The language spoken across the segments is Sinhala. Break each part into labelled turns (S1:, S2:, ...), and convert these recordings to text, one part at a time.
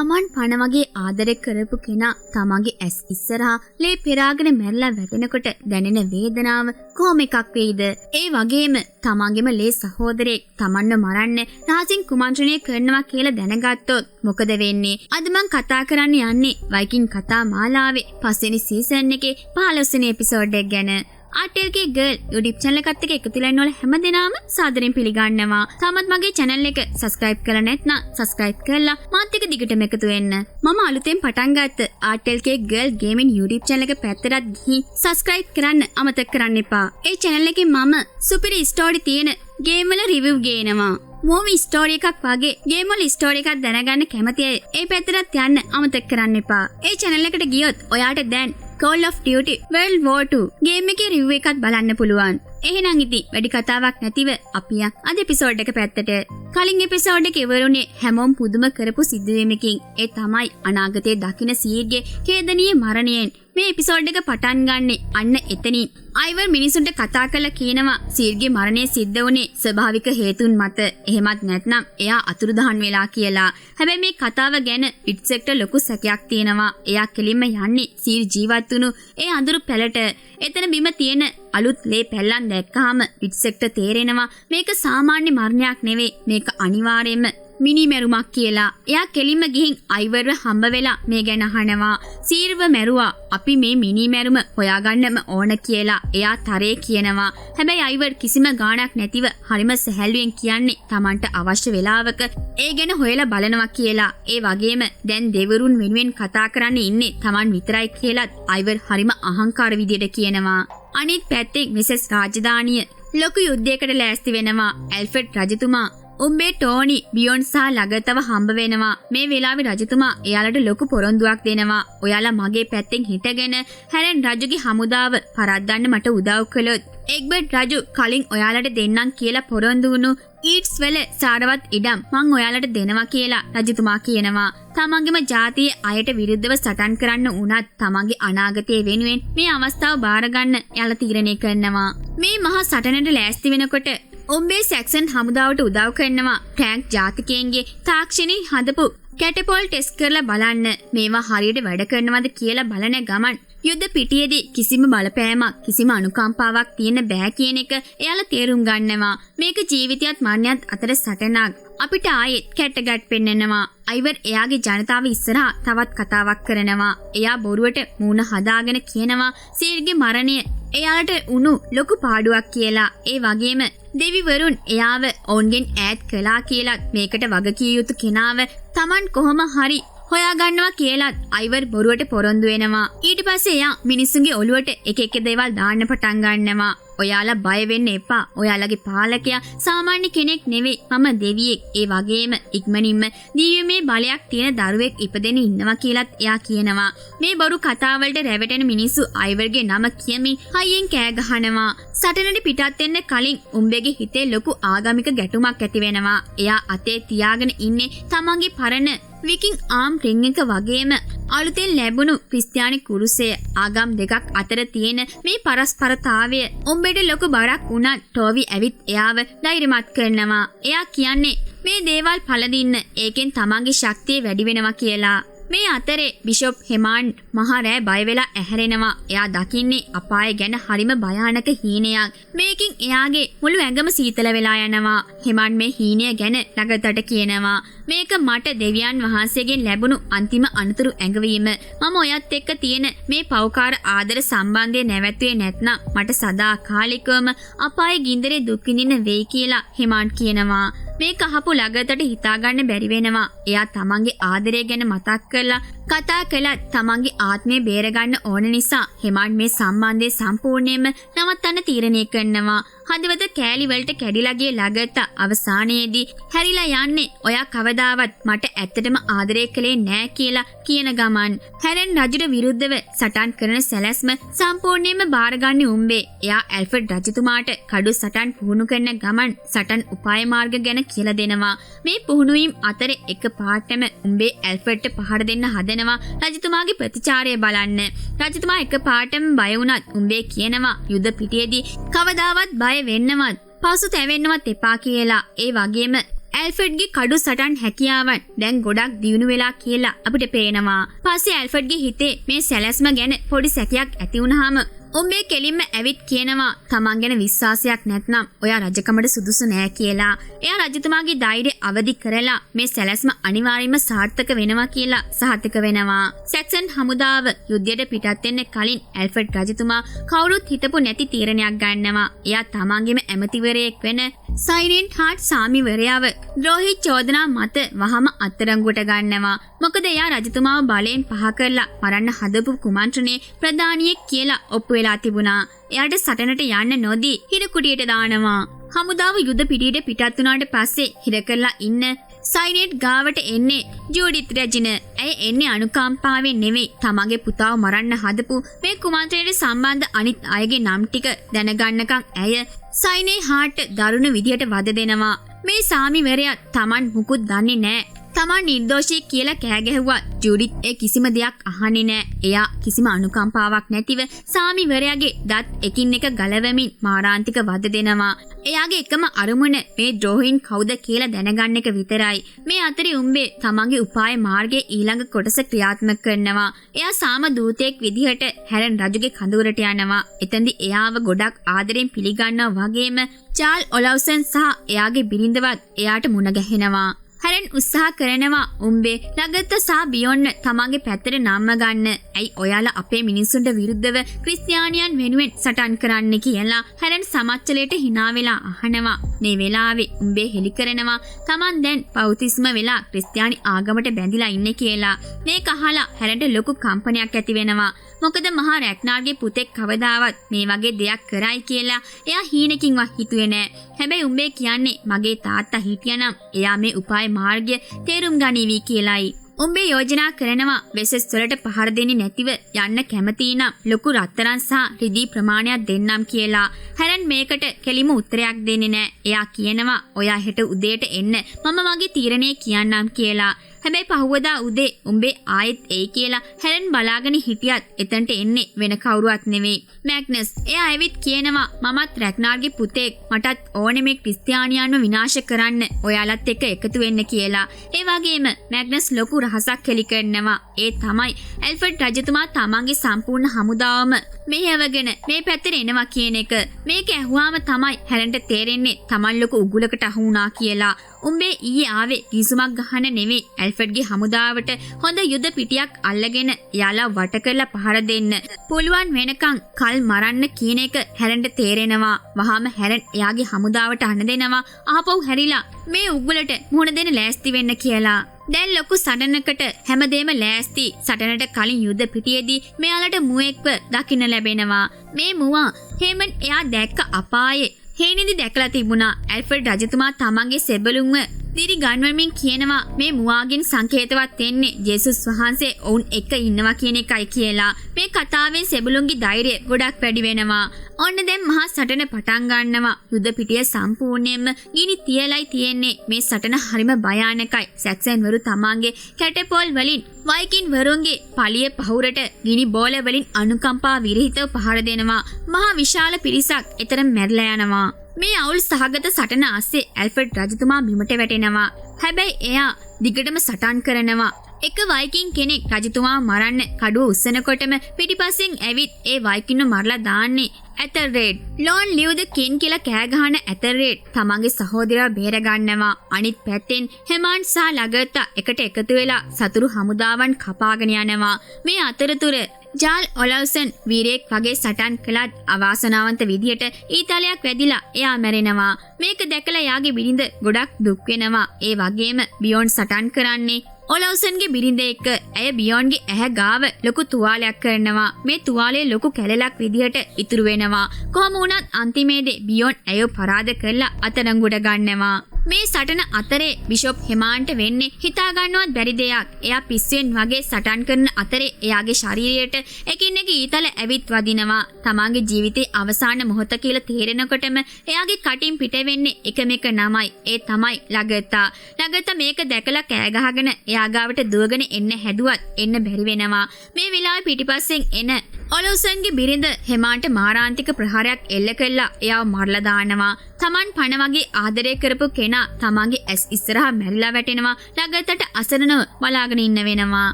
S1: තමන් පණ වගේ ආදරය කරපු කෙනා තමන්ගේ ඇස් ඉස්සරහා ලේ පෙරාගෙන මැරලා වැටෙනකොට දැනෙන වේදනාව කොහොම එකක් වෙයිද? ඒ වගේම තමන්ගේම ලේ සහෝදරයෙක් තමන්ව මරන්න රාජින් කුමන්ත්‍රණය කරනවා කියලා දැනගත්තොත් මොකද වෙන්නේ? අද මං කතා කරන්න යන්නේ වයිකින් කතා මාලාවේ 5 වෙනි සීසන් එකේ 15 වෙනි එපිසෝඩ් එක ගැන. RTLගේ ගර්ල් YouTube channel එකත් එක්ක එකතු වෙලා ඉන්න ඔයාලා හැමදෙනාම සාදරයෙන් පිළිගන්නවා. තාමත් මගේ channel එක subscribe කරලා නැත්නම් subscribe කරලා මාත් එක්ක දිගටම එකතු වෙන්න. මම අලුතෙන් පටන් ගත්ත RTLගේ ගර්ල් gaming YouTube channel එක පැත්තටත් ගිහින් subscribe කරන්න අමතක කරන්න එපා. ඒ channel එකෙන් මම සුපිරි story තියෙන game වල review ගේනවා. movie story එකක් වගේ game වල story එකක් දැනගන්න කැමති අය ඒ පැත්තටත් යන්න අමතක කරන්න එපා. ඒ channel එකට ගියොත් ඔයාට දැන් Call of Duty World War 2 game එකේ රිව්යු එකක් බලන්න පුළුවන්. එහෙනම් ඉතින් වැඩි කතාවක් නැතිව අපි අද එපිසෝඩ් එක පැත්තට. කලින් එපිසෝඩ් එකේ ඉවරුනේ හැමෝම පුදුම කරපු සිදුවීමකින්. ඒ තමයි අනාගතයේ දකින්න සීර්ගේ ඛේදනීය මරණයෙන්. මේ එපිසෝඩ් එක පටන් ගන්නෙ අන්න එතනින්. අයිවර් මිනිසුන්ට කතා කරලා කියනවා සීර්ගේ මරණය සිද්ධ වුණේ ස්වභාවික හේතුන් මත. එහෙමත් නැත්නම් එයා අතුරුදහන් වෙලා කියලා. හැබැයි මේ කතාව ගැන පිට්සෙක්ට ලොකු සැකයක් තියෙනවා. එයා කෙලින්ම යන්නේ සීර් ජීවත් වුණු ඒ අඳුරු පැලට. එතන බිම තියෙන අලුත් ලේ පැල්ලන් දැක්කහම පිට්සෙක්ට තේරෙනවා මේක සාමාන්‍ය මරණයක් නෙවෙයි. මේක අනිවාර්යයෙන්ම මිනි මැරුමක් කියලා. එයා කෙලින්ම ගිහින් අයිවර්ව හම්බ වෙලා මේ ගැන අහනවා. සීර්ව මැරුවා. අපි මේ මිනි මැරුම හොයාගන්නම ඕන කියලා එයා තරේ කියනවා. හැබැයි අයිවර් කිසිම ගාණක් නැතිව හරිම සැහැල්ලුවෙන් කියන්නේ Tamanට අවශ්‍ය වෙලාවක ඒ ගැන හොයලා බලනවා කියලා. ඒ වගේම දැන් දෙවරුන් වෙනුවෙන් කතා කරන්න ඉන්නේ Taman විතරයි කියලාත් අයිවර් හරිම අහංකාර විදියට කියනවා. අනිත් පැත්තේ මිසස් රාජධානිය ලොකු යුද්ධයකට ලෑස්ති වෙනවා. ඇල්ෆ්‍රඩ් රජතුමා උඹේ ටෝනි බියොන් සහ ලගතව හම්බ වෙනවා. මේ වෙලාවේ රජතුමා එයාලට ලොකු පොරොන්දුවක් දෙනවා. ඔයාලා මගේ පැත්තෙන් හිටගෙන හැරෙන් රජුගේ හමුදාව පරද්දන්න මට උදව් කළොත් එග්බර්ට් රජු කලින් ඔයාලට දෙන්නම් කියලා පොරොන්දු වුණු ඊට්ස් වල සාරවත් ඉඩම් මං ඔයාලට දෙනවා කියලා රජතුමා කියනවා. තමන්ගේම ජාතියේ අයට විරුද්ධව සටන් කරන්න උනත් තමන්ගේ අනාගතය වෙනුවෙන් මේ අවස්ථාව බාර ගන්න එයාලා තීරණය කරනවා. මේ මහා සටනට ලෑස්ති වෙනකොට උඹේ සැක්සන් හමුදාවට උදව් කරනවා ටැන්ක් ජාතිකයන්ගේ තාක්ෂණින් හදපු කැටපොල් ටෙස්ට් කරලා බලන්න මේවා හරියට වැඩ කරනවද කියලා බලන ගමන් යුද්ධ පිටියේදී කිසිම බලපෑමක් කිසිම අනුකම්පාවක් තියෙන්න බෑ කියන එක එයාලා තේරුම් ගන්නවා. මේක ජීවිතයත් මරණයත් අතර සටනක්. අපිට ආයෙත් කැටගට් පෙන්නනවා. අයිවර් එයාගේ ජනතාව ඉස්සරහා තවත් කතාවක් කරනවා. එයා බොරුවට මූණ හදාගෙන කියනවා සීර්ගේ මරණය එයාලට උණු ලොකු පාඩුවක් කියලා. ඒ වගේම දෙවිවරුන් එයාව ඔවුන්ගෙන් ඈත් කළා කියලත් මේකට වගකිය යුතු කෙනාව Taman කොහොම හරි හොයාගන්නවා කියලත් අයිවර් බොරුවට පොරොන්දු වෙනවා. ඊට පස්සේ එයා මිනිස්සුන්ගේ ඔළුවට එක එක දේවල් දාන්න පටන් ගන්නවා. ඔයාලා බය වෙන්න එපා. ඔයාලගේ පාලකයා සාමාන්‍ය කෙනෙක් නෙවෙයි. මම දෙවියෙක්. ඒ වගේම ඉක්මනින්ම දිව්‍යමය බලයක් තියෙන දරුවෙක් ඉපදෙන්න ඉන්නවා කියලත් එයා කියනවා. මේ බොරු කතාවලට රැවටෙන මිනිස්සු අයිවර්ගේ නම කියමින් හයියෙන් කෑ ගහනවා. සටනට පිටත් වෙන්න කලින් උඹගේ හිතේ ලොකු ආගමික ගැටුමක් ඇති වෙනවා. එයා අතේ තියාගෙන ඉන්නේ තමන්ගේ පරණ විකින් ආම් රින් එක වගේම අලුතෙන් ලැබුණු ක්‍රිස්තියානි කුරුසය. ආගම් දෙකක් අතර තියෙන මේ පරස්පරතාවය උඹට ලොකු බරක් වුණත් ටෝවි ඇවිත් එයාව ධෛර්යමත් කරනවා. එයා කියන්නේ මේ දේවල් පළදින්න ඒකෙන් තමන්ගේ ශක්තිය වැඩි වෙනවා කියලා. මේ අතරේ බිෂොප් හෙමාන් මහරෑ බය වෙලා ඇහැරෙනවා. එයා දකින්නේ අපාය ගැන හරිම භයානක හීනයක්. මේකින් එයාගේ මුළු ඇඟම සීතල වෙලා යනවා. හෙමාන් මේ හීනය ගැන නගතට කියනවා. මේක මට දෙවියන් වහන්සේගෙන් ලැබුණු අන්තිම අනුතුරු ඇඟවීම. මම ඔයත් එක්ක තියෙන මේ පෞකාර ආදර සම්බන්ධය නැවැත්තුවේ නැත්නම් මට සදාකාලිකවම අපායේ ගින්දරේ දුක් විඳින්න වෙයි කියලා හෙමාන් කියනවා. මේ කහපු ලගතට හිතාගන්න බැරි වෙනවා. එයා තමන්ගේ ආදරය ගැන මතක් කරලා කතා කළත් තමන්ගේ ආත්මය බේරගන්න ඕන නිසා හෙමාන් මේ සම්බන්ධය සම්පූර්ණයෙන්ම නවත්තන්න තීරණය කරනවා. හදවත කෑලි වලට කැඩිලා ගිය ලගත අවසානයේදී හැරිලා යන්නේ ඔයා කවදාවත් මට ඇත්තටම ආදරය කළේ නෑ කියලා කියන ගමන් හැරෙන් රජුට විරුද්ධව සටන් කරන සැලැස්ම සම්පූර්ණයෙන්ම බාරගන්නේ උඹේ. එයා ඇල්ෆ්‍රඩ් රජතුමාට කඩු සටන් පුහුණු කරන ගමන් සටන් උපාය මාර්ග ගැන කියලා දෙනවා. මේ පුහුණුවීම් අතර එක පාටම උඹේ ඇල්ෆ්‍රඩ්ට පහර දෙන්න හදනවා රජතුමාගේ ප්‍රතිචාරය බලන්න. රජතුමා එක පාටම බය වුණත් උඹේ කියනවා යුද පිටියේදී කවදාවත් බය වෙන්නවත් පසු තැවෙන්නවත් එපා කියලා. ඒ වගේම ඇල්ෆර්ඩ්ගේ කඩු සටන් හැකියාවන් දැන් ගොඩක් දියුණු වෙලා කියලා අපිට පේනවා. පස්සේ ඇල්ෆර්ඩ්ගේ හිතේ මේ සැලැස්ම ගැන පොඩි සැකයක් ඇති වුණාම උඹේ කෙලින්ම ඇවිත් කියනවා තමන් ගැන විශ්වාසයක් නැත්නම් ඔයා රජකමට සුදුසු නෑ කියලා. එයා රජතුමාගේ ධෛර්යය අවදි කරලා මේ සැලැස්ම අනිවාර්යයෙන්ම සාර්ථක වෙනවා කියලා සහතික වෙනවා. සැක්සන් හමුදාව යුද්ධයට පිටත් වෙන්න කලින් ඇල්ෆර්ඩ් රජතුමා කවුරුත් හිතපු නැති තීරණයක් ගන්නවා. එයා තමන්ගේම ඇමතිවරයෙක් වෙන සයිරෙන්ට් හාට් සාමිවරයාව ද්‍රෝහී චෝදනා මත වහම අත්අඩංගුවට ගන්නවා. මොකද එයා රජතුමාව බලයෙන් පහ කරලා මරන්න හදපු කුමන්ත්‍රණයේ ප්‍රධානියෙක් කියලා ඔප්පු වෙලා තිබුණා. එයාට සටනට යන්න නොදී හිර කුටියට දානවා. හමුදාව යුද පිටියට පිටත් වුණාට පස්සේ හිර කරලා ඉන්න සයිනෙට් ගාවට එන්නේ ජූඩිත් රෙජින. ඇය එන්නේ අනුකම්පාවෙන් නෙවෙයි තමගේ පුතාව මරන්න හදපු මේ කුමන්ත්‍රණයට සම්බන්ධ අනිත් අයගේ නම් ටික දැනගන්නකම් ඇය සයිනේ හාට් දරුණු විදියට වද දෙනවා. මේ සාමිවරයා Taman මුකුත් දන්නේ නැහැ. තමන් නිර්දෝෂී කියලා කෑ ගැහුවා. ජූඩිත් ඒ කිසිම දෙයක් අහන්නේ නෑ. එයා කිසිම අනුකම්පාවක් නැතිව සාමිවරයාගේ දත් එකින් එක ගලවමින් මාරාන්තික වද දෙනවා. එයාගේ එකම අරමුණ මේ ද්‍රෝහීන් කවුද කියලා දැනගන්න එක විතරයි. මේ අතරේ උඹේ තමන්ගේ උපාය මාර්ගයේ ඊළඟ කොටස ක්‍රියාත්මක කරනවා. එයා සාම දූතයෙක් විදිහට හැරන් රජුගේ කඳවුරට යනවා. එතෙන්දී එයාව ගොඩක් ආදරෙන් පිළිගන්නවා වගේම චාල් ඔලව්සන් සහ එයාගේ බිරිඳවත් එයාට මුණ ගැහෙනවා. හැරන් උත්සාහ කරනවා උඹේ ලගත්ත සහ බියොන්න තමන්ගේ පැත්තට නම්ම ගන්න. ඇයි ඔයාලා අපේ මිනිස්සුන්ට විරුද්ධව ක්‍රිස්තියානියන් වෙනුවෙන් සටන් කරන්න කියලා හැරන් සමච්චලයට hina වෙලා අහනවා. මේ වෙලාවේ උඹේ හෙලි කරනවා තමන් දැන් පෞතිස්ම වෙලා ක්‍රිස්තියානි ආගමට බැඳිලා ඉන්නේ කියලා. මේක අහලා හැරන්ට ලොකු කම්පනයක් ඇති වෙනවා. මොකද මහා රැක්නාර්ගේ පුතෙක් කවදාවත් මේ වගේ දෙයක් කරයි කියලා එයා හීනකින්වත් හිතුවේ නෑ. හැබැයි උඹේ කියන්නේ මගේ තාත්තා හිටියනම් එයා මේ උපාය මාර්ගය තේරුම් ගනීවි කියලායි. උඹේ යෝජනා කරනවා වෙසස් වලට පහර දෙන්නේ නැතිව යන්න කැමති නම් ලොකු රත්තරන් සහ රිදී ප්‍රමාණයක් දෙන්නම් කියලා. හැරන් මේකට කෙලිම උත්තරයක් දෙන්නේ නෑ. එයා කියනවා ඔයා හෙට උදේට එන්න මම මගේ තීරණය කියන්නම් කියලා. හැබැයි පහුවදා උදේ උඹේ ආයෙත් එයි කියලා හැරන් බලාගෙන හිටියත් එතනට එන්නේ වෙන කවුරුවත් නෙවෙයි. මැග්නස් එයා ඇවිත් කියනවා මමත් රැග්නාර්ගේ පුතෙක් මටත් ඕනේ මේ ක්‍රිස්තියානියන්ව විනාශ කරන්න ඔයාලත් එක්ක එකතු වෙන්න කියලා. ඒ වගේම මැග්නස් ලොකු රහසක් හෙළි කරනවා. ඒ තමයි ඇල්ෆර්ඩ් රජතුමා තමන්ගේ සම්පූර්ණ හමුදාවම මෙහෙවගෙන මේ පැත්තට එනවා කියන එක. මේක ඇහුවාම තමයි හැරන්ට තේරෙන්නේ තමන් ලොකු උගුලකට අහු වුණා කියලා. උඹේ ඊයේ ආවේ ගිසුමක් ගහන්න නෙවෙයි ඇල්ෆර්ඩ්ගේ හමුදාවට හොඳ යුද පිටියක් අල්ලගෙන යාලා වට කරලා පහර දෙන්න පුළුවන් වෙනකන් කල් මරන්න කියන එක හැරන්ට තේරෙනවා. වහාම හැරන් එයාගේ හමුදාවට අණ දෙනවා ආපහු හැරිලා මේ උගුලට මුහුණ දෙන්න ලෑස්ති වෙන්න කියලා. දැන් ලොකු සටනකට හැමදේම ලෑස්ති. සටනට කලින් යුද පිටියේදී මෙයාලට මුවෙක්ව දකින්න ලැබෙනවා. මේ මුවා හේමන් එයා දැක්ක අපායේ හේනිදි දැකලා තිබුණා. ඇල්ෆර්ඩ් රජතුමා තමන්ගේ සෙබළුන්ව දිරි ගන්වමින් කියනවා මේ මුවාගෙන් සංකේතවත් වෙන්නේ ජේසුස් වහන්සේ ඔවුන් එක්ක ඉන්නවා කියන එකයි කියලා. මේ කතාවෙන් සෙබළුන්ගේ ධෛර්යය ගොඩක් වැඩි වෙනවා. ඔන්න දැන් මහා සටන පටන් ගන්නවා. යුද පිටිය සම්පූර්ණයෙන්ම ගිනි තියලයි තියෙන්නේ. මේ සටන හරිම භයානකයි. සැක්සන් වරු තමන්ගේ කැටපෝල් වලින් වයිකින් වරුන්ගේ පලිය පහුරට ගිනි බෝල වලින් අනුකම්පා විරහිතව පහර දෙනවා. මහා විශාල පිරිසක් එතරම් මැරලා යනවා. මේ අවුල් සහගත සටන ASCII ඇල්ෆර්ඩ් රජතුමා බිමට වැටෙනවා. හැබැයි එයා දිගටම සටන් කරනවා. එක වයිකින් කෙනෙක් රජතුමා මරන්න කඩුව උස්සනකොටම පිටිපස්සෙන් ඇවිත් ඒ වයිකින්ව මරලා දාන්නේ ඇතල්රේඩ්. ලෝන් ලිව් ද කින් කියලා කෑ ගහන ඇතල්රේඩ් තමන්ගේ සහෝදරයා බේර ගන්නවා. අනිත් පැත්තෙන් හෙමාන් සහ ලගර්තා එකට එකතු වෙලා සතුරු හමුදාවන් කපාගෙන යනවා. මේ අතරතුර ජාල් ඔලව්සන් වීරයෙක් වගේ සටන් කළත් අවාසනාවන්ත විදියට ඊතාලයක් වැදිලා එයා මැරෙනවා. මේක දැකලා යාගේ බිරිඳ ගොඩක් දුක් වෙනවා. ඒ වගේම බියොන් සටන් කරන්නේ ඔලව්සන්ගේ බිරිඳ එක්ක. ඇය බියොන්ගේ ඇහැ ගාව ලොකු තුවාලයක් කරනවා. මේ තුවාලය ලොකු කැලලක් විදියට ඉතුරු වෙනවා. කොහොම වුණත් අන්තිමේදී බියොන් ඇයව පරාද කරලා අත්අඩංගුවට ගන්නවා. මේ සටන අතරේ බිෂොප් හෙමාන්ට වෙන්නේ හිතා ගන්නවත් බැරි දෙයක්. එයා පිස්සුවෙන් වගේ සටන් කරන අතරේ එයාගේ ශරීරයට එකින් එක ඊතල ඇවිත් වදිනවා. තමාගේ ජීවිතේ අවසාන මොහොත කියලා තේරෙනකොටම එයාගේ කටින් පිට වෙන්නේ එකම එක නමයි. ඒ තමයි ලගර්තා. ලගර්තා මේක දැකලා කෑ ගහගෙන එයා ගාවට දුවගෙන එන්න හැදුවත් එන්න බැරි වෙනවා. මේ වෙලාවේ පිටිපස්සෙන් එන ඔලොසන්ගේ බිරිඳ හෙමාන්ට මාරාන්තික ප්‍රහාරයක් එල්ල කළා එයාව මරලා දානවා. තමන් පණ වගේ ආදරය කරපු කෙනා තමන්ගේ ඇස් ඉස්සරහා මැරිලා වැටෙනවා. ළඟතට අසරණව බලාගෙන ඉන්න වෙනවා.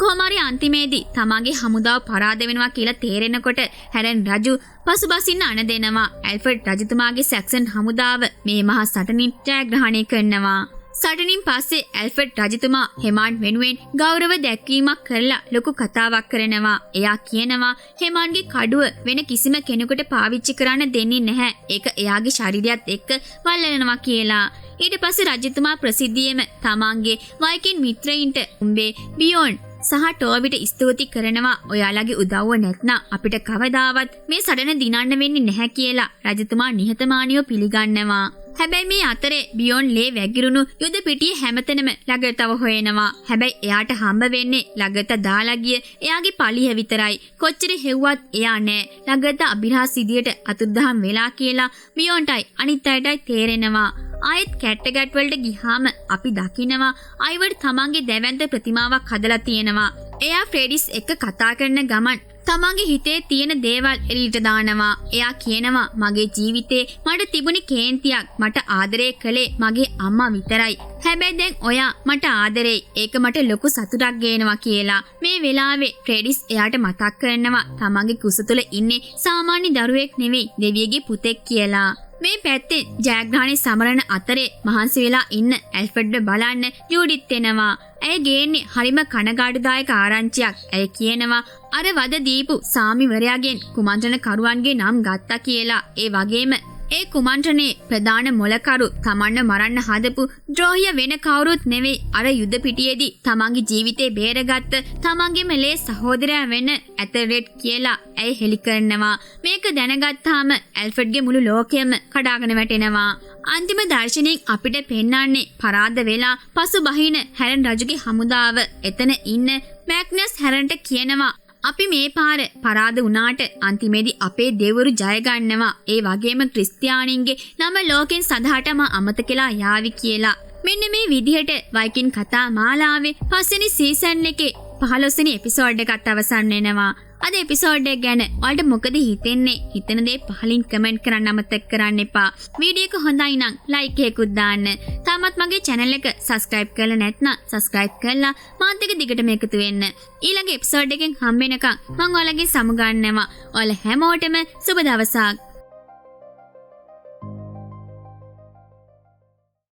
S1: කොහොමරි අන්තිමේදී තමන්ගේ හමුදාව පරාද වෙනවා කියලා තේරෙනකොට හැරන් රජු පසුබසින්න අණ දෙනවා. ඇල්ෆර්ඩ් රජතුමාගේ සැක්සන් හමුදාව මේ මහා සටනින් ජයග්‍රහණය කරනවා. සටනින් පස්සේ ඇල්ෆර්ඩ් රජතුමා හෙමාන් වෙනුවෙන් ගෞරව දැක්වීමක් කරලා ලොකු කතාවක් කරනවා. එයා කියනවා හෙමාන්ගේ කඩුව වෙන කිසිම කෙනෙකුට පාවිච්චි කරන්න දෙන්නේ නැහැ. ඒක එයාගේ ශරීරයත් එක්ක වල්ලනවා කියලා. ඊට පස්සේ රජතුමා ප්‍රසිද්ධියේම තමන්ගේ වයිකින් මිත්‍රයින්ට උඹේ බියොන් සහ ටෝවිට ස්තුති කරනවා. ඔයාලගේ උදව්ව නැත්නම් අපිට කවදාවත් මේ සටන දිනන්න වෙන්නේ නැහැ කියලා රජතුමා නිහතමානීව පිළිගන්නවා. හැබැයි මේ අතරේ බියොන් ලේ වැගිරුණු යුද පිටියේ හැමතැනම ලගතව හොයනවා. හැබැයි එයාට හම්බ වෙන්නේ ලගත දාලා ගිය එයාගේ පලිය විතරයි. කොච්චර හෙව්වත් එයා නෑ. ලගත අභිරහස් විදියට අතුරුදහන් වෙලා කියලා බියොන්ටයි අනිත් අයටයි තේරෙනවා. ආයෙත් කැට්ටගැට් වලට ගිහාම අපි දකිනවා අයිවර්ඩ් තමන්ගේ දැවැන්ත ප්‍රතිමාවක් හදලා තියෙනවා. එයා ෆ්‍රෙඩිස් එක්ක කතා කරන ගමන් තමන්ගේ හිතේ තියෙන දේවල් එළියට දානවා. එයා කියනවා මගේ ජීවිතේ මට තිබුණේ කේන්තියක්. මට ආදරය කළේ මගේ අම්මා විතරයි. හැබැයි දැන් ඔයා මට ආදරෙයි. ඒක මට ලොකු සතුටක් ගේනවා කියලා. මේ වෙලාවේ ෆ්‍රෙඩිස් එයාට මතක් කරනවා තමන්ගේ කුස තුල ඉන්නේ සාමාන්‍ය දරුවෙක් නෙවෙයි දෙවියගේ පුතෙක් කියලා. මේ පැත්තේ ජයග්‍රහණේ සමරන අතරේ මහන්සි වෙලා ඉන්න ඇල්ෆර්ඩ්ව බලන්න ජූඩිත් එනවා. ඇය ගේන්නේ හරිම කනගාටුදායක ආරංචියක්. ඇය කියනවා අර වද දීපු සාමිවරයාගෙන් කුමන්ත්‍රණ කරුවන්ගේ නම් ගත්තා කියලා. ඒ වගේම ඒ කුමන්ත්‍රණේ ප්‍රධාන මොලකරු තමන්ව මරන්න හදපු ද්‍රෝහිය වෙන කවුරුත් නෙවෙයි අර යුද පිටියේදී තමන්ගේ ජීවිතේ බේරගත්ත තමන්ගේම ලේ සහෝදරයා වෙන ඇතර්ඩ් කියලා ඇය හෙළි කරනවා. මේක දැනගත්තාම ඇල්ෆර්ඩ්ගේ මුළු ලෝකයම කඩාගෙන වැටෙනවා. අන්තිම දර්ශනයෙන් අපිට පෙන්වන්නේ පරාද වෙලා පසු බහින හැරන් රජුගේ හමුදාව. එතන ඉන්න මැග්නස් හැරන්ට කියනවා අපි මේ පාර පරාද වුණාට අන්තිමේදී අපේ දෙවරු ජය ගන්නවා. ඒ වගේම ක්‍රිස්තියානින්ගේ නම ලෝකෙන් සදාටම අමතකලා යාවි කියලා. මෙන්න මේ විදිහට වයිකින් කතා මාලාවේ 5 වෙනි සීසන් එකේ 15 වෙනි එපිසෝඩ් එකත් අවසන් වෙනවා. අද එපිසෝඩ් එක ගැන ඔයාලට මොකද හිතෙන්නේ? හිතන දේ පහලින් කමෙන්ට් කරන්න අමතක කරන්න එපා. වීඩියෝ එක හොඳයි නම් ලයික් එකකුත් දාන්න. තාමත් මගේ channel එක subscribe කරලා නැත්නම් subscribe කරලා මාත් එක්ක දිගටම එකතු වෙන්න. ඊළඟ එපිසෝඩ් එකෙන් හම්බ වෙනකන් මම ඔයාලගෙන් සමු ගන්නවා. ඔයාලා හැමෝටම සුබ දවසක්.